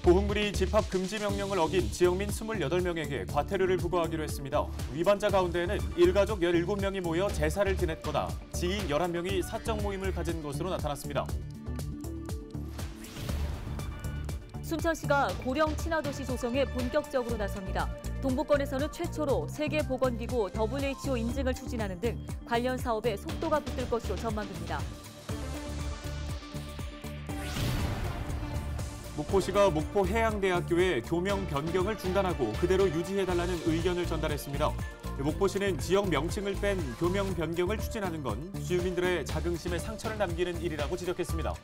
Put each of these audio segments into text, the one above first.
고흥군이 집합 금지 명령을 어긴 지역민 28명에게 과태료를 부과하기로 했습니다. 위반자 가운데에는 일가족 17명이 모여 제사를 지냈거나 지인 11명이 사적 모임을 가진 것으로 나타났습니다. 순천시가 고령 친화도시 조성에 본격적으로 나섭니다. 동부권에서는 최초로 세계보건기구 WHO 인증을 추진하는 등 관련 사업에 속도가 붙을 것으로 전망됩니다. 목포시가 목포해양대학교에 교명 변경을 중단하고 그대로 유지해달라는 의견을 전달했습니다. 목포시는 지역 명칭을 뺀 교명 변경을 추진하는 건 주민들의 자긍심에 상처를 남기는 일이라고 지적했습니다.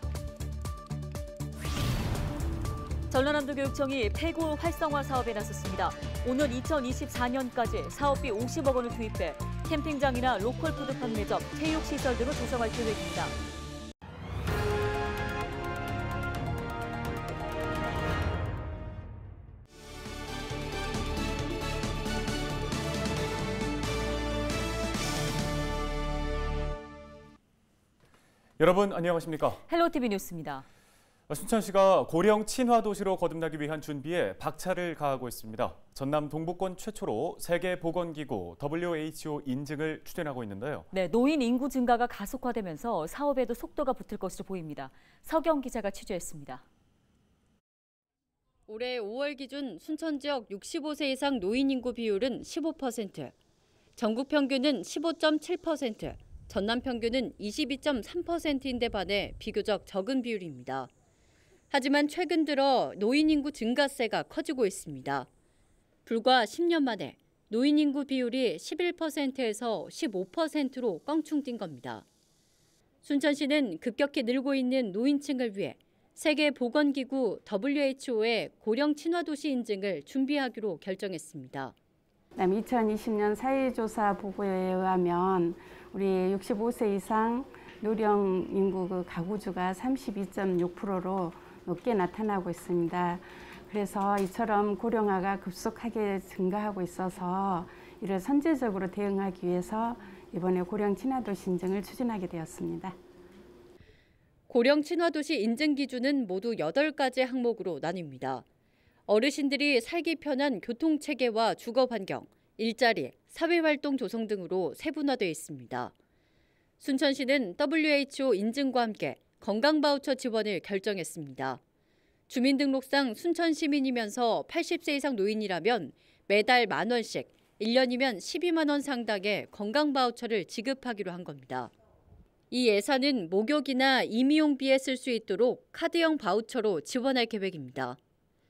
전라남도교육청이 폐교 활성화 사업에 나섰습니다. 오는 2024년까지 사업비 50억 원을 투입해 캠핑장이나 로컬 푸드 판매점, 체육시설 등을 조성할 계획입니다. 여러분 안녕하십니까? 헬로티비 뉴스입니다. 순천시가 고령 친화 도시로 거듭나기 위한 준비에 박차를 가하고 있습니다. 전남 동부권 최초로 세계보건기구 WHO 인증을 추진하고 있는데요. 네, 노인 인구 증가가 가속화되면서 사업에도 속도가 붙을 것으로 보입니다. 서경 기자가 취재했습니다. 올해 5월 기준 순천 지역 65세 이상 노인 인구 비율은 15%, 전국 평균은 15.7%, 전남 평균은 22.3%인데 반해 비교적 적은 비율입니다. 하지만 최근 들어 노인 인구 증가세가 커지고 있습니다. 불과 10년 만에 노인 인구 비율이 11%에서 15%로 껑충 뛴 겁니다. 순천시는 급격히 늘고 있는 노인층을 위해 세계보건기구 WHO의 고령 친화도시 인증을 준비하기로 결정했습니다. 2020년 사회조사 보고에 의하면 우리 65세 이상 노령 인구 가구주가 32.6%로 높게 나타나고 있습니다. 그래서 이처럼 고령화가 급속하게 증가하고 있어서 이를 선제적으로 대응하기 위해서 이번에 고령 친화도시 인증을 추진하게 되었습니다. 고령 친화도시 인증 기준은 모두 8가지 항목으로 나뉩니다. 어르신들이 살기 편한 교통체계와 주거환경, 일자리, 사회활동 조성 등으로 세분화되어 있습니다. 순천시는 WHO 인증과 함께 건강바우처 지원을 결정했습니다. 주민등록상 순천시민이면서 80세 이상 노인이라면 매달 10,000원씩, 1년이면 12만 원 상당의 건강바우처를 지급하기로 한 겁니다. 이 예산은 목욕이나 임의용비에 쓸 수 있도록 카드형 바우처로 지원할 계획입니다.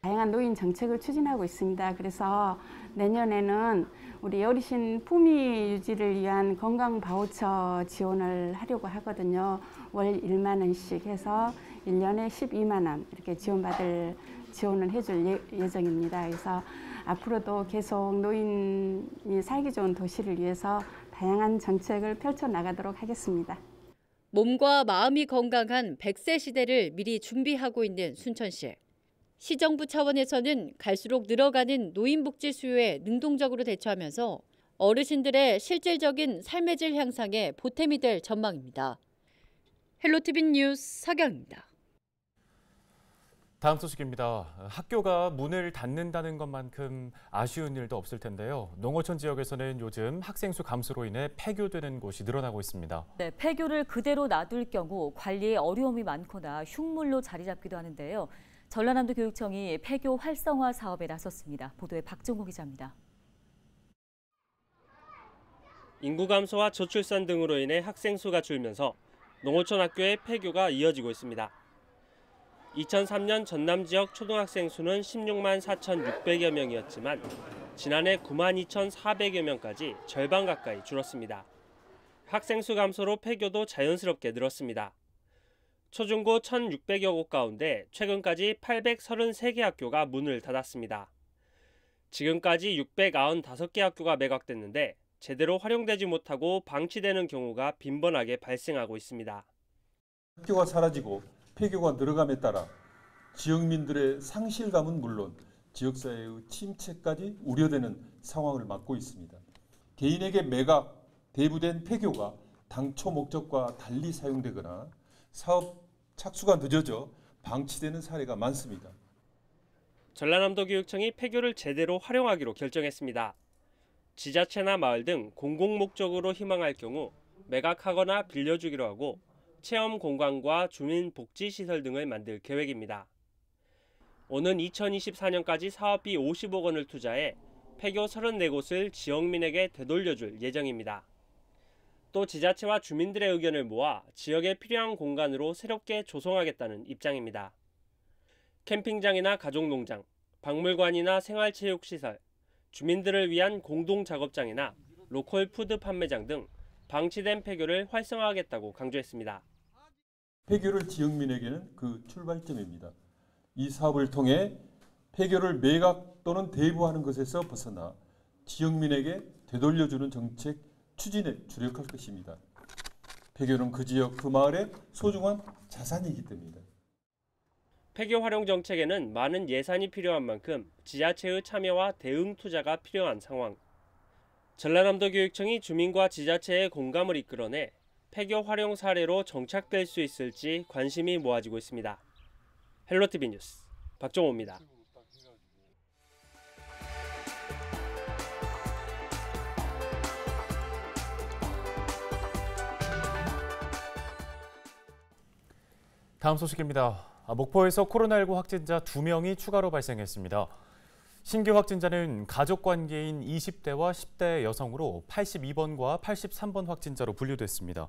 다양한 노인 정책을 추진하고 있습니다. 그래서 내년에는 우리 어르신 품위 유지를 위한 건강 바우처 지원을 하려고 하거든요. 월 1만 원씩 해서 1년에 12만 원 이렇게 지원을 해줄 예정입니다. 그래서 앞으로도 계속 노인이 살기 좋은 도시를 위해서 다양한 정책을 펼쳐나가도록 하겠습니다. 몸과 마음이 건강한 100세 시대를 미리 준비하고 있는 순천시. 시정부 차원에서는 갈수록 늘어가는 노인복지 수요에 능동적으로 대처하면서 어르신들의 실질적인 삶의 질 향상에 보탬이 될 전망입니다. 헬로티비 뉴스 서경입니다. 다음 소식입니다. 학교가 문을 닫는다는 것만큼 아쉬운 일도 없을 텐데요. 농어촌 지역에서는 요즘 학생 수 감소로 인해 폐교되는 곳이 늘어나고 있습니다. 네, 폐교를 그대로 놔둘 경우 관리에 어려움이 많거나 흉물로 자리 잡기도 하는데요. 전라남도 교육청이 폐교 활성화 사업에 나섰습니다. 보도에 박정호 기자입니다. 인구 감소와 저출산 등으로 인해 학생 수가 줄면서 농어촌 학교의 폐교가 이어지고 있습니다. 2003년 전남 지역 초등학생 수는 16만 4,600여 명이었지만 지난해 9만 2,400여 명까지 절반 가까이 줄었습니다. 학생 수 감소로 폐교도 자연스럽게 늘었습니다. 초중고 1,600여 곳 가운데 최근까지 833개 학교가 문을 닫았습니다. 지금까지 695개 학교가 매각됐는데 제대로 활용되지 못하고 방치되는 경우가 빈번하게 발생하고 있습니다. 학교가 사라지고 폐교가 늘어감에 따라 지역민들의 상실감은 물론 지역사회의 침체까지 우려되는 상황을 맞고 있습니다. 개인에게 매각, 대부된 폐교가 당초 목적과 달리 사용되거나 사업 착수가 늦어져 방치되는 사례가 많습니다. 전라남도교육청이 폐교를 제대로 활용하기로 결정했습니다. 지자체나 마을 등 공공목적으로 희망할 경우 매각하거나 빌려주기로 하고 체험 공간과 주민복지시설 등을 만들 계획입니다. 오는 2024년까지 사업비 50억 원을 투자해 폐교 34곳을 지역민에게 되돌려줄 예정입니다. 또 지자체와 주민들의 의견을 모아 지역에 필요한 공간으로 새롭게 조성하겠다는 입장입니다. 캠핑장이나 가족농장, 박물관이나 생활체육시설, 주민들을 위한 공동작업장이나 로컬 푸드 판매장 등 방치된 폐교를 활성화하겠다고 강조했습니다. 폐교를 지역민에게는 그 출발점입니다. 이 사업을 통해 폐교를 매각 또는 대부하는 것에서 벗어나 지역민에게 되돌려주는 정책 추진에 주력할 것입니다. 폐교는 그 지역 그 마을의 소중한 자산이기 때문입니다. 폐교 활용 정책에는 많은 예산이 필요한 만큼 지자체의 참여와 대응 투자가 필요한 상황. 전라남도 교육청이 주민과 지자체의 공감을 이끌어내 폐교 활용 사례로 정착될 수 있을지 관심이 모아지고 있습니다. 헬로티비 뉴스 박종호입니다. 다음 소식입니다. 목포에서 코로나19 확진자 2명이 추가로 발생했습니다. 신규 확진자는 가족관계인 20대와 10대 여성으로 82번과 83번 확진자로 분류됐습니다.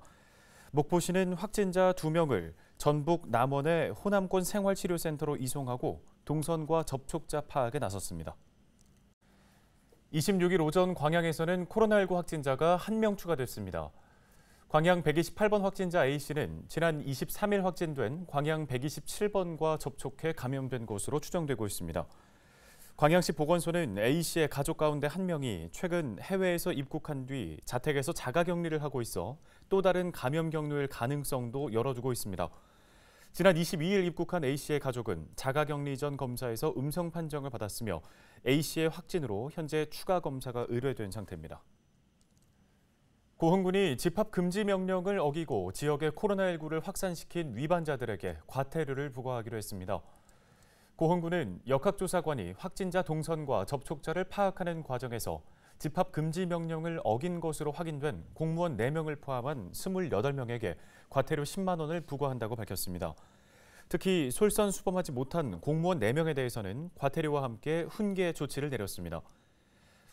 목포시는 확진자 2명을 전북 남원의 호남권 생활치료센터로 이송하고 동선과 접촉자 파악에 나섰습니다. 26일 오전 광양에서는 코로나19 확진자가 1명 추가됐습니다. 광양 128번 확진자 A씨는 지난 23일 확진된 광양 127번과 접촉해 감염된 것으로 추정되고 있습니다. 광양시 보건소는 A씨의 가족 가운데 1명이 최근 해외에서 입국한 뒤 자택에서 자가격리를 하고 있어 또 다른 감염 경로일 가능성도 열어두고 있습니다. 지난 22일 입국한 A씨의 가족은 자가격리 전 검사에서 음성 판정을 받았으며 A씨의 확진으로 현재 추가 검사가 의뢰된 상태입니다. 고흥군이 집합 금지 명령을 어기고 지역에 코로나19를 확산시킨 위반자들에게 과태료를 부과하기로 했습니다. 고흥군은 역학조사관이 확진자 동선과 접촉자를 파악하는 과정에서 집합 금지 명령을 어긴 것으로 확인된 공무원 4명을 포함한 28명에게 과태료 10만 원을 부과한다고 밝혔습니다. 특히 솔선수범하지 못한 공무원 4명에 대해서는 과태료와 함께 훈계 조치를 내렸습니다.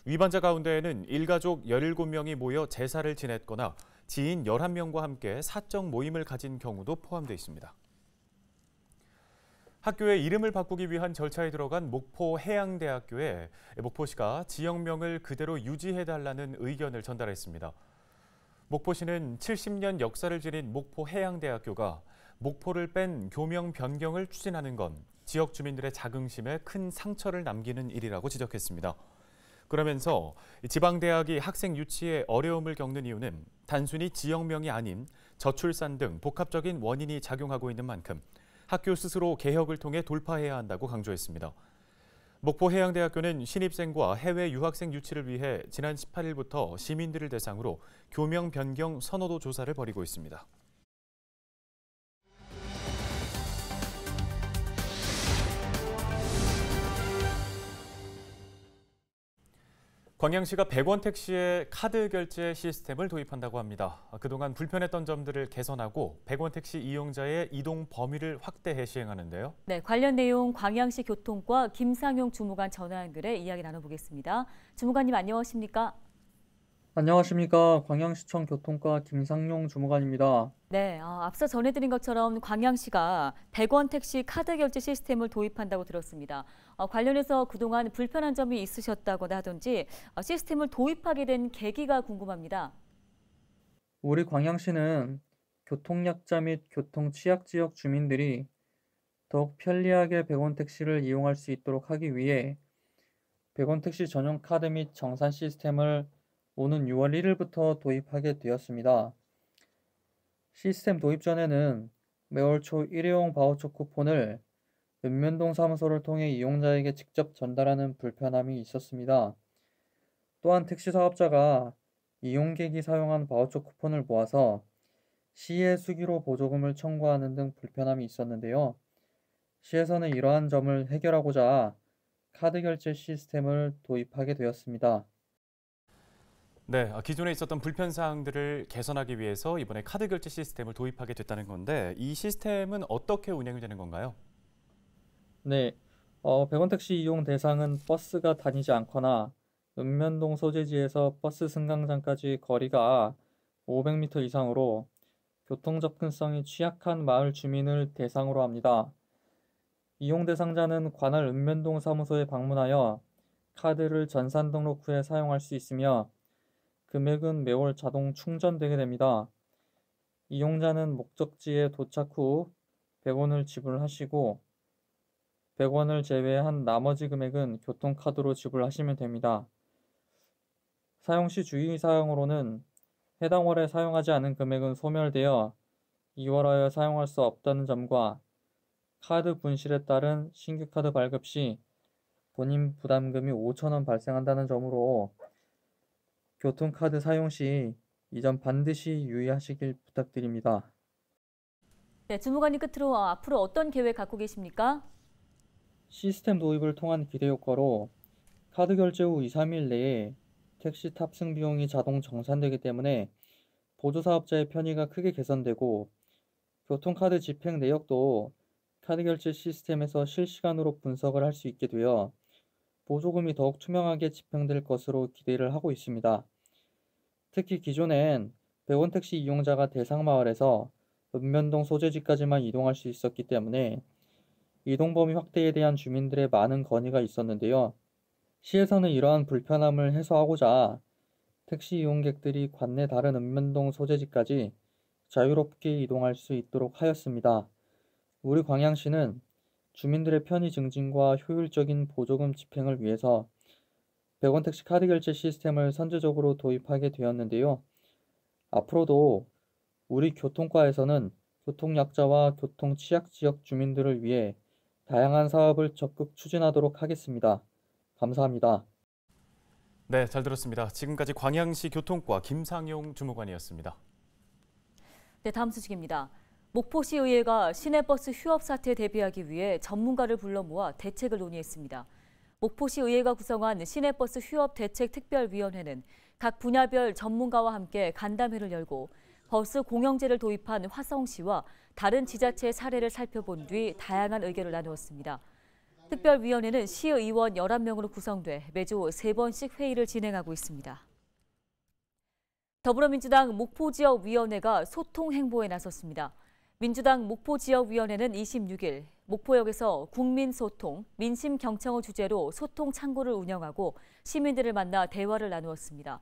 위반자 가운데에는 일가족 17명이 모여 제사를 지냈거나 지인 11명과 함께 사적 모임을 가진 경우도 포함되어 있습니다. 학교의 이름을 바꾸기 위한 절차에 들어간 목포해양대학교에 목포시가 지역명을 그대로 유지해달라는 의견을 전달했습니다. 목포시는 70년 역사를 지닌 목포해양대학교가 목포를 뺀 교명 변경을 추진하는 건 지역 주민들의 자긍심에 큰 상처를 남기는 일이라고 지적했습니다. 그러면서 지방대학이 학생 유치에 어려움을 겪는 이유는 단순히 지역명이 아닌 저출산 등 복합적인 원인이 작용하고 있는 만큼 학교 스스로 개혁을 통해 돌파해야 한다고 강조했습니다. 목포해양대학교는 신입생과 해외 유학생 유치를 위해 지난 18일부터 시민들을 대상으로 교명 변경 선호도 조사를 벌이고 있습니다. 광양시가 100원 택시에 카드 결제 시스템을 도입한다고 합니다. 그동안 불편했던 점들을 개선하고 100원 택시 이용자의 이동 범위를 확대해 시행하는데요. 네, 관련 내용 광양시 교통과 김상용 주무관 전화 연결해 이야기 나눠보겠습니다. 주무관님 안녕하십니까? 안녕하십니까. 광양시청 교통과 김상용 주무관입니다. 네, 앞서 전해드린 것처럼 광양시가 100원 택시 카드 결제 시스템을 도입한다고 들었습니다. 관련해서 그동안 불편한 점이 있으셨다거나 하던지 시스템을 도입하게 된 계기가 궁금합니다. 우리 광양시는 교통약자 및 교통취약지역 주민들이 더욱 편리하게 100원 택시를 이용할 수 있도록 하기 위해 100원 택시 전용 카드 및 정산 시스템을 오는 6월 1일부터 도입하게 되었습니다. 시스템 도입 전에는 매월 초 일회용 바우처 쿠폰을 읍면동 사무소를 통해 이용자에게 직접 전달하는 불편함이 있었습니다. 또한 택시 사업자가 이용객이 사용한 바우처 쿠폰을 모아서 시에 수기로 보조금을 청구하는 등 불편함이 있었는데요. 시에서는 이러한 점을 해결하고자 카드 결제 시스템을 도입하게 되었습니다. 네, 기존에 있었던 불편 사항들을 개선하기 위해서 이번에 카드 결제 시스템을 도입하게 됐다는 건데 이 시스템은 어떻게 운영이 되는 건가요? 네, 100원 택시 이용 대상은 버스가 다니지 않거나 읍면동 소재지에서 버스 승강장까지 거리가 500m 이상으로 교통 접근성이 취약한 마을 주민을 대상으로 합니다. 이용 대상자는 관할 읍면동 사무소에 방문하여 카드를 전산 등록 후에 사용할 수 있으며 금액은 매월 자동 충전되게 됩니다. 이용자는 목적지에 도착 후 100원을 지불하시고 100원을 제외한 나머지 금액은 교통카드로 지불하시면 됩니다. 사용 시 주의사항으로는 해당 월에 사용하지 않은 금액은 소멸되어 이월하여 사용할 수 없다는 점과 카드 분실에 따른 신규 카드 발급 시 본인 부담금이 5,000원 발생한다는 점으로 교통카드 사용 시 이 점 반드시 유의하시길 부탁드립니다. 네, 주무관님 끝으로 앞으로 어떤 계획 갖고 계십니까? 시스템 도입을 통한 기대 효과로 카드 결제 후 2, 3일 내에 택시 탑승 비용이 자동 정산되기 때문에 보조사업자의 편의가 크게 개선되고 교통카드 집행 내역도 카드 결제 시스템에서 실시간으로 분석을 할 수 있게 되어 보조금이 더욱 투명하게 집행될 것으로 기대를 하고 있습니다. 특히 기존엔 100원 택시 이용자가 대상 마을에서 읍면동 소재지까지만 이동할 수 있었기 때문에 이동 범위 확대에 대한 주민들의 많은 건의가 있었는데요. 시에서는 이러한 불편함을 해소하고자 택시 이용객들이 관내 다른 읍면동 소재지까지 자유롭게 이동할 수 있도록 하였습니다. 우리 광양시는 주민들의 편의 증진과 효율적인 보조금 집행을 위해서 100원 택시 카드 결제 시스템을 선제적으로 도입하게 되었는데요. 앞으로도 우리 교통과에서는 교통약자와 교통취약 지역 주민들을 위해 다양한 사업을 적극 추진하도록 하겠습니다. 감사합니다. 네, 잘 들었습니다. 지금까지 광양시 교통과 김상용 주무관이었습니다. 네, 다음 소식입니다. 목포시 의회가 시내버스 휴업 사태에 대비하기 위해 전문가를 불러 모아 대책을 논의했습니다. 목포시 의회가 구성한 시내버스 휴업 대책 특별위원회는 각 분야별 전문가와 함께 간담회를 열고 버스 공영제를 도입한 화성시와 다른 지자체의 사례를 살펴본 뒤 다양한 의견을 나누었습니다. 특별위원회는 시의원 11명으로 구성돼 매주 3번씩 회의를 진행하고 있습니다. 더불어민주당 목포지역위원회가 소통 행보에 나섰습니다. 민주당 목포지역위원회는 26일 목포역에서 국민소통, 민심경청을 주제로 소통 창구를 운영하고 시민들을 만나 대화를 나누었습니다.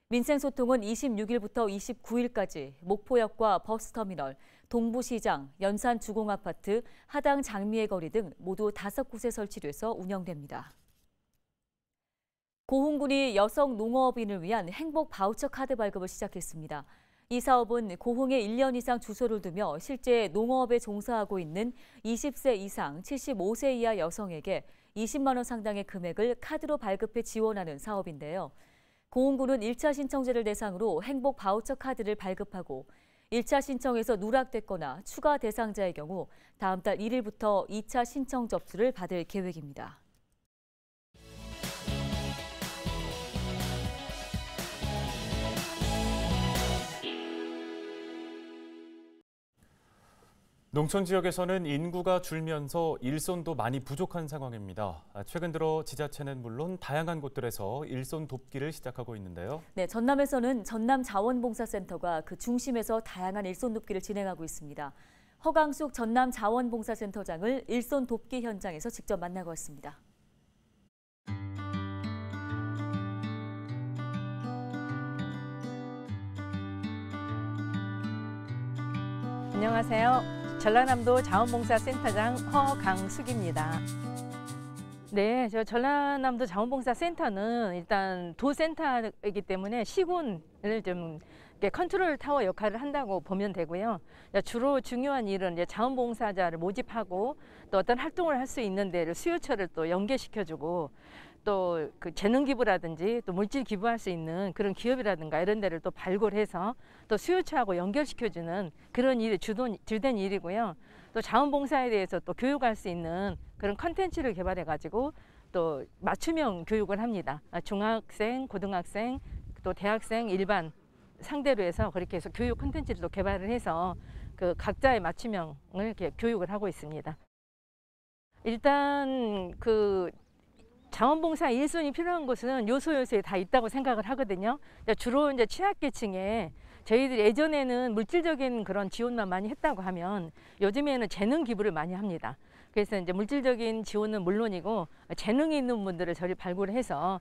민생소통은 26일부터 29일까지 목포역과 버스터미널, 동부시장, 연산주공아파트, 하당 장미의 거리 등 모두 5곳에 설치돼서 운영됩니다. 고흥군이 여성 농어업인을 위한 행복 바우처 카드 발급을 시작했습니다. 이 사업은 고흥에 1년 이상 주소를 두며 실제 농어업에 종사하고 있는 20세 이상 75세 이하 여성에게 20만 원 상당의 금액을 카드로 발급해 지원하는 사업인데요. 고흥군은 1차 신청자를 대상으로 행복 바우처 카드를 발급하고 1차 신청에서 누락됐거나 추가 대상자의 경우 다음 달 1일부터 2차 신청 접수를 받을 계획입니다. 농촌 지역에서는 인구가 줄면서 일손도 많이 부족한 상황입니다. 최근 들어 지자체는 물론 다양한 곳들에서 일손 돕기를 시작하고 있는데요. 네, 전남에서는 전남자원봉사센터가 그 중심에서 다양한 일손 돕기를 진행하고 있습니다. 허강숙 전남자원봉사센터장을 일손 돕기 현장에서 직접 만나고 왔습니다. 안녕하세요. 전라남도 자원봉사센터장 허강숙입니다. 네, 저 전라남도 자원봉사센터는 일단 도센터이기 때문에 시군을 좀 컨트롤 타워 역할을 한다고 보면 되고요. 주로 중요한 일은 이제 자원봉사자를 모집하고 또 어떤 활동을 할 수 있는 데를 수요처를 또 연계시켜주고 또 그 재능 기부라든지 또 물질 기부할 수 있는 그런 기업이라든가 이런 데를 또 발굴해서 또 수요처하고 연결시켜주는 그런 일이 주된 일이고요. 또 자원봉사에 대해서 또 교육할 수 있는 그런 컨텐츠를 개발해 가지고 또 맞춤형 교육을 합니다. 중학생, 고등학생, 또 대학생, 일반 상대로 해서 그렇게 해서 교육 콘텐츠를 또 개발을 해서 그 각자의 맞춤형을 이렇게 교육을 하고 있습니다. 일단 그 자원봉사 1순위 필요한 곳은 요소요소에 다 있다고 생각을 하거든요. 주로 이제 취약계층에 저희들이 예전에는 물질적인 그런 지원만 많이 했다고 하면 요즘에는 재능 기부를 많이 합니다. 그래서 이제 물질적인 지원은 물론이고 재능이 있는 분들을 저희 발굴해서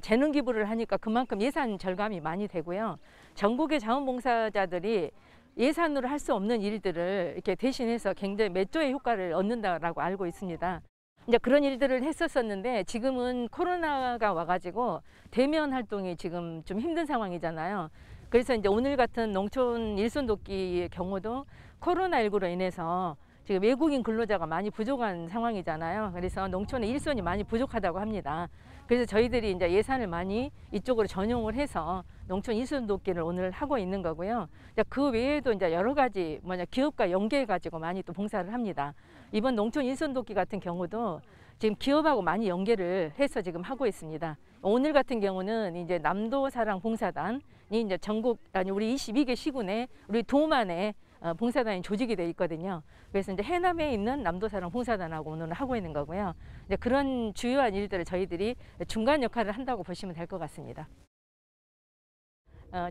재능 기부를 하니까 그만큼 예산 절감이 많이 되고요. 전국의 자원봉사자들이 예산으로 할 수 없는 일들을 이렇게 대신해서 굉장히 몇 조의 효과를 얻는다라고 알고 있습니다. 이제 그런 일들을 했었었는데 지금은 코로나가 와가지고 대면 활동이 지금 좀 힘든 상황이잖아요. 그래서 이제 오늘 같은 농촌 일손 돕기의 경우도 코로나19로 인해서 지금 외국인 근로자가 많이 부족한 상황이잖아요. 그래서 농촌의 일손이 많이 부족하다고 합니다. 그래서 저희들이 이제 예산을 많이 이쪽으로 전용을 해서 농촌 일손 돕기를 오늘 하고 있는 거고요. 그 외에도 이제 여러 가지 기업과 연계해 가지고 많이 또 봉사를 합니다. 이번 농촌 일손 돕기 같은 경우도 지금 기업하고 많이 연계를 해서 지금 하고 있습니다. 오늘 같은 경우는 이제 남도사랑 봉사단이 이제 전국 우리 22개 시군에 우리 도만에 봉사단이 조직이 돼 있거든요. 그래서 이제 해남에 있는 남도사랑 봉사단하고 오늘 하고 있는 거고요. 이제 그런 주요한 일들을 저희들이 중간 역할을 한다고 보시면 될 것 같습니다.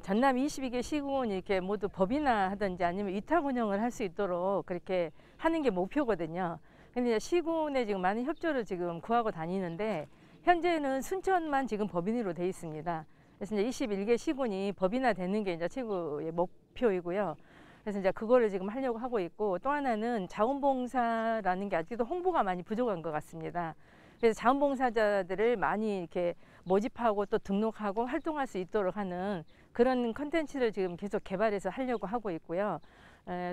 전남 22개 시군 이렇게 모두 법인화하든지 아니면 위탁 운영을 할 수 있도록 그렇게 하는 게 목표거든요. 근데 시군에 지금 많은 협조를 지금 구하고 다니는데 현재는 순천만 지금 법인으로 돼 있습니다. 그래서 이제 21개 시군이 법인화되는 게 이제 최고의 목표이고요. 그래서 이제 그거를 지금 하려고 하고 있고 또 하나는 자원봉사라는 게 아직도 홍보가 많이 부족한 것 같습니다. 그래서 자원봉사자들을 많이 이렇게 모집하고 또 등록하고 활동할 수 있도록 하는 그런 컨텐츠를 지금 계속 개발해서 하려고 하고 있고요.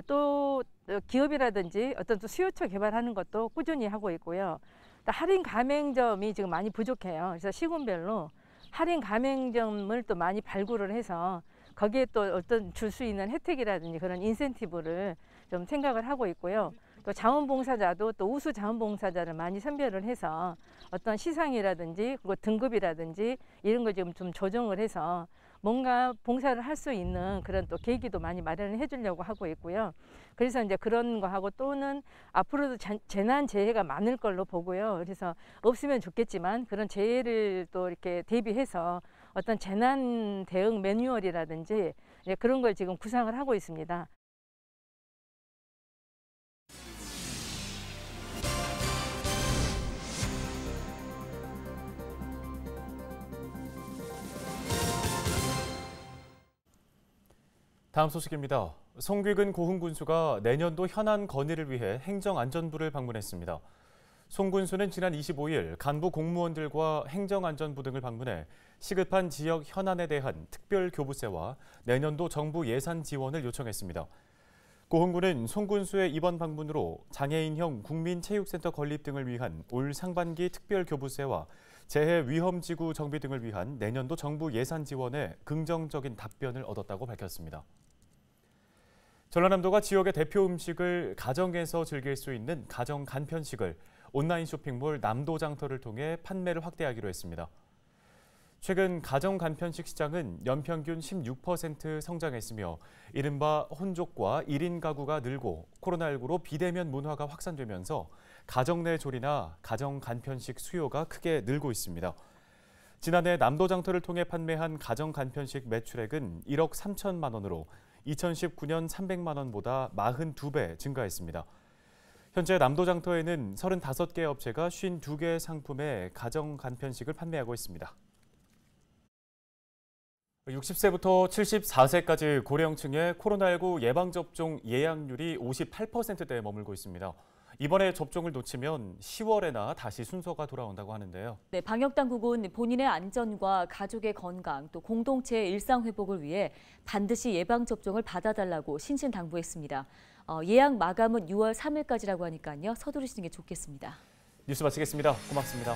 또 기업이라든지 어떤 또 수요처 개발하는 것도 꾸준히 하고 있고요. 또 할인 가맹점이 지금 많이 부족해요. 그래서 시군별로 할인 가맹점을 또 많이 발굴을 해서 거기에 또 어떤 줄 수 있는 혜택이라든지 그런 인센티브를 좀 생각을 하고 있고요. 또 자원봉사자도 또 우수 자원봉사자를 많이 선별을 해서 어떤 시상이라든지 그리고 등급이라든지 이런 걸 지금 좀 조정을 해서 뭔가 봉사를 할 수 있는 그런 또 계기도 많이 마련을 해주려고 하고 있고요. 그래서 이제 그런 거 하고 또는 앞으로도 재난 재해가 많을 걸로 보고요. 그래서 없으면 좋겠지만 그런 재해를 또 이렇게 대비해서 어떤 재난 대응 매뉴얼이라든지 그런 걸 지금 구상을 하고 있습니다. 다음 소식입니다. 송귀근 고흥군수가 내년도 현안 건의를 위해 행정안전부를 방문했습니다. 송 군수는 지난 25일 간부 공무원들과 행정안전부 등을 방문해 시급한 지역 현안에 대한 특별 교부세와 내년도 정부 예산 지원을 요청했습니다. 고흥군은 송 군수의 이번 방문으로 장애인형 국민체육센터 건립 등을 위한 올 상반기 특별 교부세와 재해 위험지구 정비 등을 위한 내년도 정부 예산 지원에 긍정적인 답변을 얻었다고 밝혔습니다. 전라남도가 지역의 대표 음식을 가정에서 즐길 수 있는 가정 간편식을 온라인 쇼핑몰 남도장터를 통해 판매를 확대하기로 했습니다. 최근 가정 간편식 시장은 연평균 16% 성장했으며 이른바 혼족과 1인 가구가 늘고 코로나19로 비대면 문화가 확산되면서 가정 내 조리나 가정 간편식 수요가 크게 늘고 있습니다. 지난해 남도장터를 통해 판매한 가정 간편식 매출액은 1억 3천만 원으로 2019년 300만 원보다 42배 증가했습니다. 현재 남도장터에는 35개 업체가 52개 상품의 가정 간편식을 판매하고 있습니다. 60세부터 74세까지 고령층의 코로나19 예방접종 예약률이 58%대에 머물고 있습니다. 이번에 접종을 놓치면 10월에나 다시 순서가 돌아온다고 하는데요. 네, 방역당국은 본인의 안전과 가족의 건강, 또 공동체의 일상 회복을 위해 반드시 예방접종을 받아달라고 신신당부했습니다. 예약 마감은 6월 3일까지라고 하니까요. 서두르시는 게 좋겠습니다. 뉴스 마치겠습니다. 고맙습니다.